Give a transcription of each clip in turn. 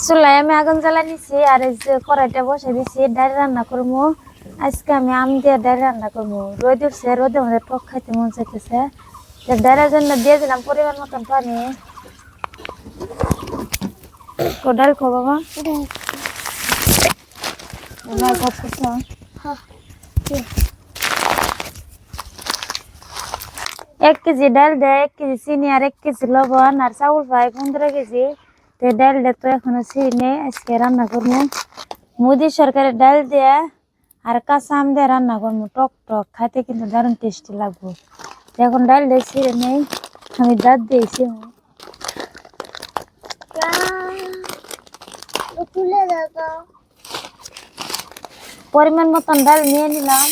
চুলায় আমি আগুন জ্বালা নিছি আর এই যে কড়াইটা বসে দিছি ডাল রান্না করবো। আজকে আমি আম দিয়ে ডাল রান্না করবো। রোদ উঠছে, রোদে মধ্যে টক খাইতে মন চাইতেছে। ডালের জন্য দিয়ে দিলাম পরিমাণ মতন পানি। ডাল খো বাবা, এক কেজি ডাল দেয়, 1 কেজি চিনি আর 1 কেজি লবণ আর চাউল পাই 15 কেজি। তো ডাল দে তো এখনো চিনি আজকে রান্না করবো। মোদি সরকারের ডাল দিয়ে আর কাঁচা আম দিয়ে রান্না করবো, টক টক খাইতে কিন্তু দারুণ টেস্টি লাগবে। এখন ডাল দিয়ে ছিঁড়ে নেই, আমি দাঁত দিয়েছি। পরিমাণ মতন ডাল নিয়ে নিলাম।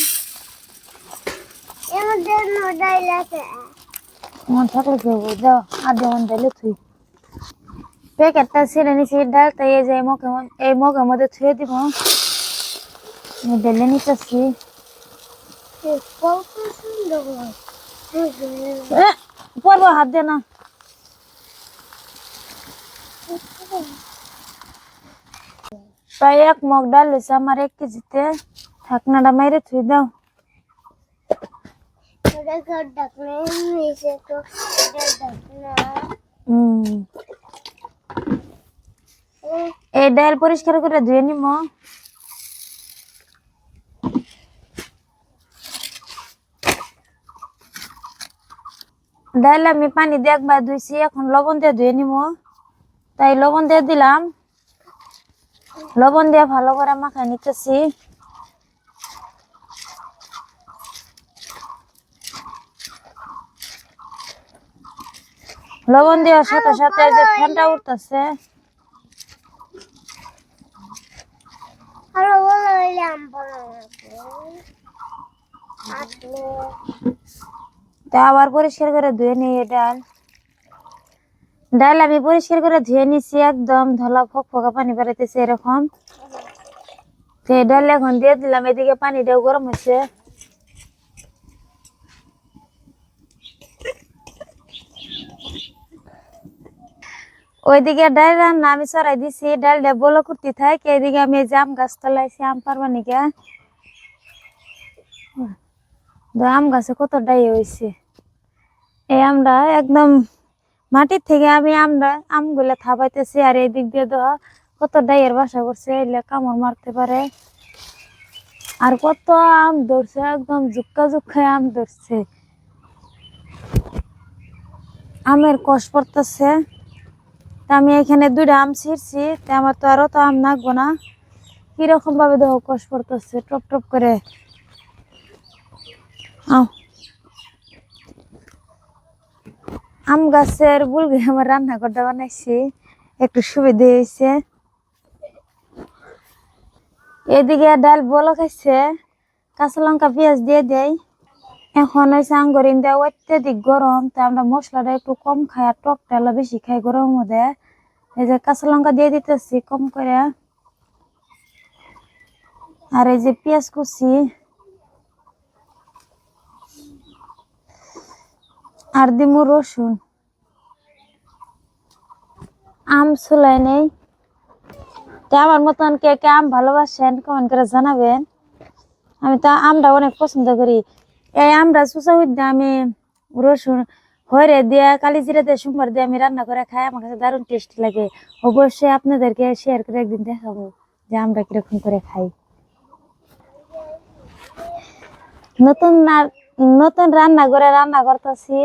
মন থাকলে খেয়ে যাও, আধা মন ডালে থুই প্যাকেটটা ছিঁড়ে নিছি ডালটা এই যে এই মগের মধ্যে থুয়ে দিব। ঢেলে নিতেছি। পরবো হাত দে না। প্রায় 1 মগ ডাল হয়েছে আমার 1 কেজিতে। ঢাকনাটা মেরে থুই দাও। এই ডাল পরিষ্কার করে ধুয়ে নিব। ডাল আমি পানি দিয়ে একবার ধুইছি, এখন লবণ দিয়ে ধুয়ে নিব। তাই লবণ দিয়ে দিলাম। লবণ দিয়ে ভালো করে মাখাই নিতেছি। লবণ দেওয়ার সাথে সাথে যে ফ্যানটা উঠতেছে। আবার পরিষ্কার করে ধুয়ে নিই ডাল। ডাল আমি পরিষ্কার করে ধুয়ে নিছি, একদম ধলা ফকফকা পানি বেরোতেছে এরকম। ডাল এখন দিয়ে দিলাম। এদিকে পানিটাও গরম হচ্ছে। ওইদিকে ডাল রান্না আমি চড়াই দিছি, ডালটা বলো করতে থাকে। এদিকে আমি এই যে আম গাছ তলাইছি, আম পারবা নিকে। আম গাছে কত ডাই হয়েছে। এই আমরা একদম মাটির থেকে আমি আমগুলা থাবাইতেছি। আর এই দিক দিয়ে কত ডাইয়ের বাসা করছে, এলে কামড় মারতে পারে। আর কত আম ধরছে, একদম জুক্কা জুক্কায় আম ধরছে। আমের কষ পড়তেছে। আমি এখানে 2টা আম ছিঁড়ছি, আমার তো আরো তো আম নাকবো না। কিরকম ভাবে দেখো কষ পড়তেছে টপ টপ করে। আম গাছের বুলগে আমার রান্নাঘরটা বানাইছি, একটু সুবিধা হয়েছে। এদিকে ডাল বলো খাইছে, কাঁচা লঙ্কা পেঁয়াজ দিয়ে দেয়। এখন হয়েছে আঙ্গুরিন দেয়, অত্যাধিক গরম। তাই আমরা মশলাটা একটু কম খাই আর টকটা বেশি খাই গরমের মধ্যে। এই যে কাঁচা লঙ্কা দিয়ে দিতেছি কম করে। আর এই যে পেঁয়াজ কুচি আর দিমু রসুন। আম চুলাই নেই। তো আমার মতন কে কে আম ভালোবাসেন কমেন্ট করে জানাবেন। আমি তো আমটা অনেক পছন্দ করি। এই আমরা চুষা হইতে আমি রসুন হরে দিয়ে কালি জিরা দিয়ে সোমবার দিয়ে আমি রান্না করে খাই, আমার কাছে দারুণ টেস্টি লাগে। অবশ্যই আপনাদেরকে শেয়ার করে একদিন দেখাবো যে আমরা কিরকম করে খাই। নতুন রান্না করে রান্না করতেছি।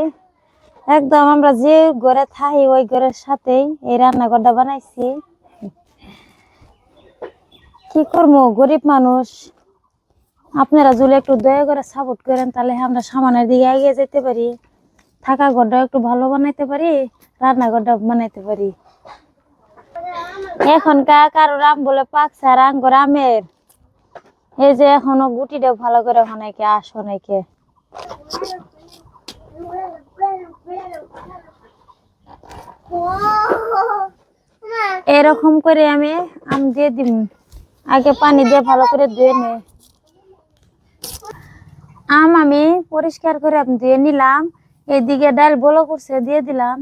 একদম আমরা যে ঘরে থাকি ওই ঘরের সাথেই এই রান্নাঘরটা বানাইছি। কি করবো, গরিব মানুষ। আপনারা যদি একটু দয়া করে সাপোর্ট করেন তাহলে আমরা সামনের দিকে এগিয়ে যেতে পারি, থাকা ঘরটা একটু ভালো বানাইতে পারি, রান্নাঘরটা বানাইতে পারি। এখনকার কারোর আম বলে পাকছে আর আঙ্গুর আমের এই যে এখনো গুটিটাও ভালো করে অনেকে আস অনেকে। এরকম করে আমি আম দিয়ে দিব। আগে পানি দিয়ে ভালো করে ধুয়ে নে। আম আমি পরিষ্কার করে ধুয়ে নিলাম। এদিকে ডাল বলো করছে দিয়ে দিলাম।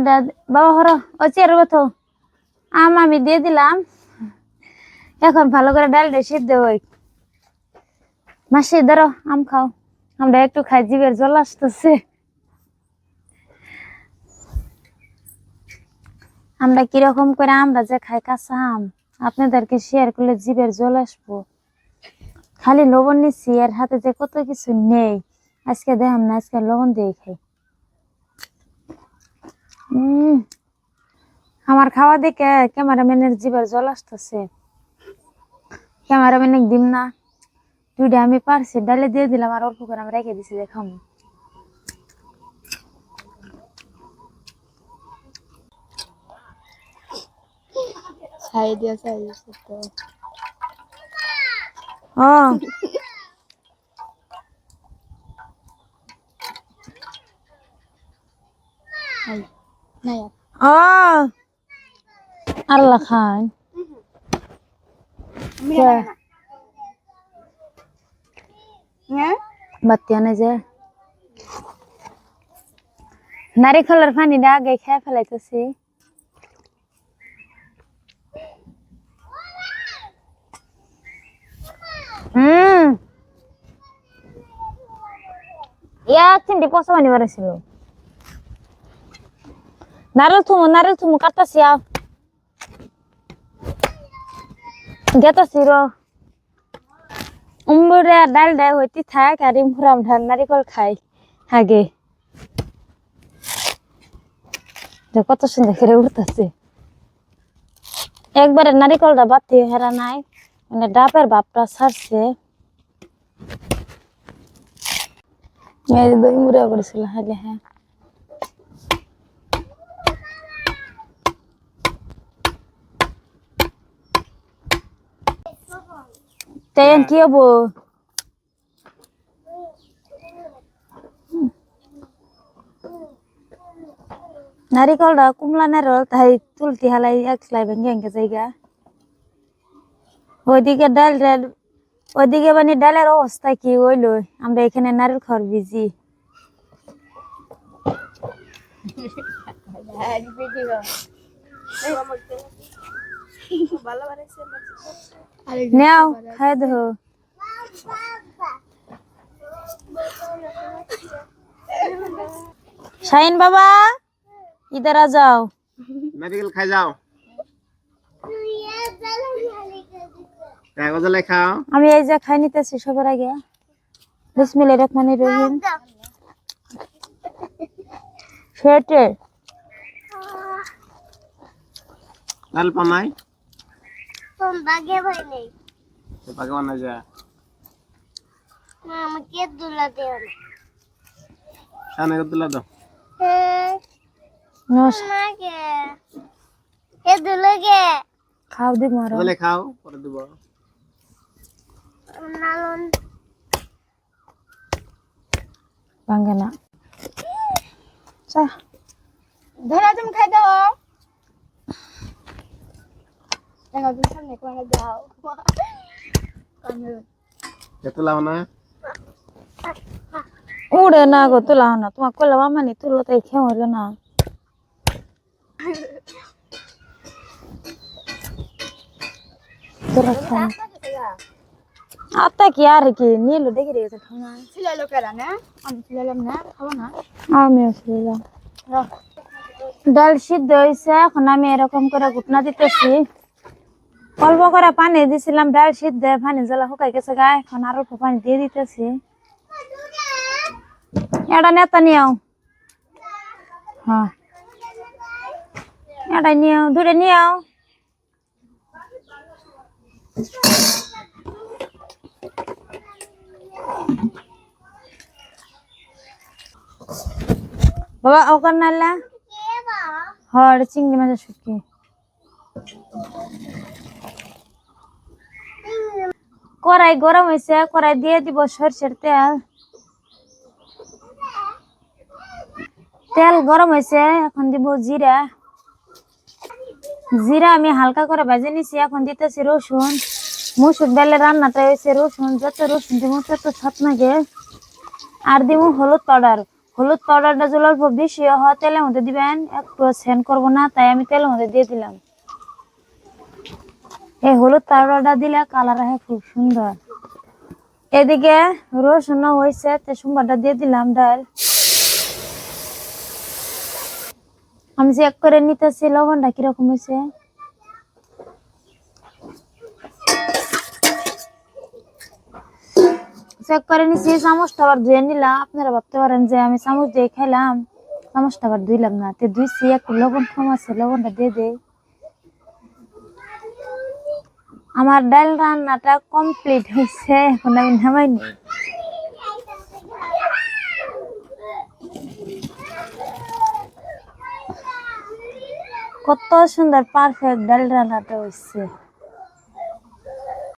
আমটা বাবা হর ও চেয়ার বথো আম আমি দিয়ে দিলাম এখন ভালো করে ডালটা সিদ্ধ হই মাসি ধরো আম খাও আমরা একটু খাই জিভের জল আসতেছে আমরা কিরকম করে আমরা যে খাই কাঁচা আম আপনাদেরকে শেয়ার করলে জিভের জল আসবো খালি লবণ নিচ্ছি এর হাতে যে কত কিছু নেই আজকে দেখাম না আজকে লবণ দিয়ে খাই আমার খাওয়া দেখে ক্যামেরাম্যানের জিভের জল আসতেছে ক্যামেরাম্যান দিম না দুইটা আমি পারছি ডালে দিয়ে দিলাম আর অল্প করে আমি রেখে দিছি দেখাম ছাই দিয়া ছাই তো ও আই নাই ও আল্লাহ খান হ্যাঁ বাতি আনে যে নারিকেলের পানিটা আগে খেয়ে ফেলাইতেছি চিন্তি পচা পানি বাড়াইছিল নারকেল থুমু কাটতাছি গেতাছি র উম্বুরে ডাল ডাল হইতে থাক আর ইমুরাম ধান নারিকেল খাই আগে কত সুন্দর করে উঠতেছে একবারে নারিকেলটা বাতি হেরা নাই মানে ডাবের ভাবটা ছাড়ছে দই মুড়া করেছিল হালে হ্যাঁ তাই কি হবো নারিকেলটা কুমলা নারল তাই তুলতি হালাই একলাই ভেঙে ভেঙে জায়গা ওইদিকে ওইদিকে মানে ডালের অবস্থা কি হইলো আমরা এখানে নারকেল খাওয়ার বিজি নাও খাই দো শাহিন বাবা इधर आ जाओ नारियल खा जाओ कागज ले खाओ আমি এই যে খাই নিতেছি সবার আগে বিসমিল্লাহির রহমানির রহিম শেটে लाल पमाई तुम बागे भाई नहीं तो भगवान ना जा मामा के दुला दे खाने को दिला दो मामा के ये दुला के খাও দি মারো ले खाओ पर दिबो नालन ভাঙে না চা धरा तुम खाई दो देखो तुम सामने को आ जाओ ये तो लाओ ना উড়ে না গো তোলাও না তোমার কইলাম আমানি তুলো তাই খেয়ে হইলো না তোরা খাও আত্তা কি আর কি নীলু দেখে রেখেছে খাও না सिला लो करा ना हम सिला लो ना खाओ ना আমিও শুনলাম ডাল সিদ্ধ হয়েছে এখন আমি এরকম করে ঘুটনা দিতেছি অল্প করে পানি দিছিলাম ডাল সিদ্ধ পানি জ্বালা শুকাই গেছে গা এখন আর অল্প পানি দিয়ে দিতেছি এটা নেতা নিও হ্যাঁ এটা নিও দূরে নিও বাবা ওখান নালা হড় চিংড়ি মাছের শুটকি কড়াই গরম হয়েছে কড়াই দিয়ে দিব সরষের তেল তেল গরম হয়েছে এখন দিব জিরা জিরা আমি হালকা করে ভেজে নিছি এখন দিতেছি রসুন মুসুর ডালের রান্নাটা হয়েছে রসুন যত রসুন দিব তত স্বাদ লাগে আর দিব হলুদ পাউডার হলুদ পাউডারটা যদি অল্প বেশি হয় তেলের মধ্যে দিবেন, একটু সেন্ড করবো না, তাই আমি তেলের মধ্যে দিয়ে দিলাম। এই হলুদ পাউডারটা দিলে কালার হয় খুব সুন্দর। এদিকে রসুন হয়েছে, তো সোমবারটা দিয়ে দিলাম ডাল। আমি চেক করে নিতেছি লবণটা কিরকম হয়েছে। চেক করে নিছি, চামচটা আবার ধুয়ে নিলাম। আপনারা ভাবতে পারেন যে আমি চামচ দিয়ে খাইলাম, চামচটা আবার ধুইলাম না। তো ধুইছি, একটু লবণ কম আছে, লবণটা দিয়ে দেই। আমার ডাল রান্নাটা কমপ্লিট হয়েছে, এখন আমি নামাইনি। কত সুন্দর পারফেক্ট ডাল রান্নাটা হয়েছে।